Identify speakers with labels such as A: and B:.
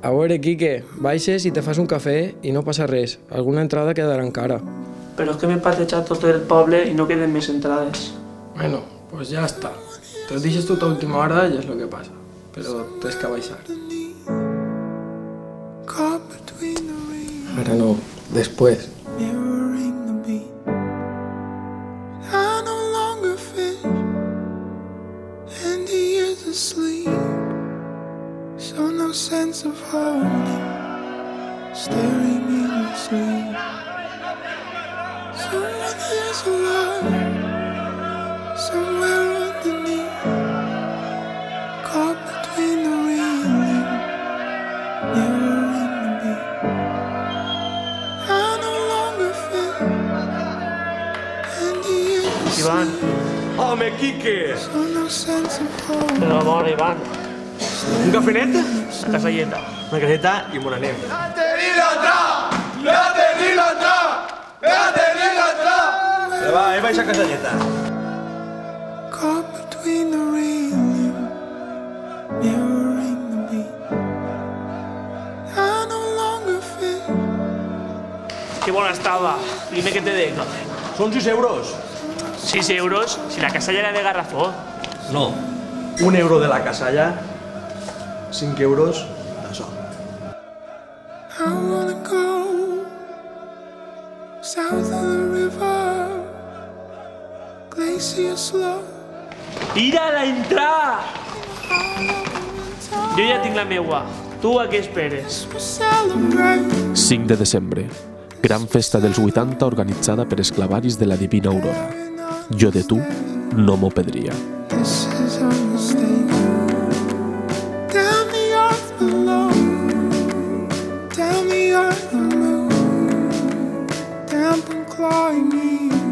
A: A veure, Quique, baixes i te fas un cafè i no passa res. Alguna entrada quedarà encara.
B: Però és que m'he patejat tot el poble i no queden més entrades.
A: Bueno, pues ja està. Te deixes tot a última hora i és el que passa. Però tens que baixar. Ara no, després.
C: So no sense of holding, staring in the sleep. Someone has a love somewhere underneath, caught between the railing, mirroring the beat. I no longer fit, and he is
B: Ivan.
D: Home, Quique!
C: so no sense of holding.
B: Però bona, Ivan.
D: Un cafenet?
B: La casalleta.
D: Una caseta i on anem.
E: ¡La tenéis atrás! ¡La tenéis atrás! ¡La tenéis atrás!
D: Va, baixa casalleta.
C: Caught between the railing, mirroring the beat. I no longer fit.
B: Que bona estava. Dime que te dec.
D: Són 6 euros.
B: 6 euros? Si la casalla era de garrafó.
D: No. 1 euro de la casalla, 5 euros d'això.
C: I wanna go south of the river, glacier slow.
B: Mira l'entrada! Jo ja tinc la meua. Tu a què esperes?
C: We celebrate
F: 5 de desembre. Gran festa dels 80 organitzada per esclavaris de la Divina Aurora. Jo de tu no m'ho perdria.
C: this is a mistake. Down the earth below, down the earth the moon, damp and clawing me.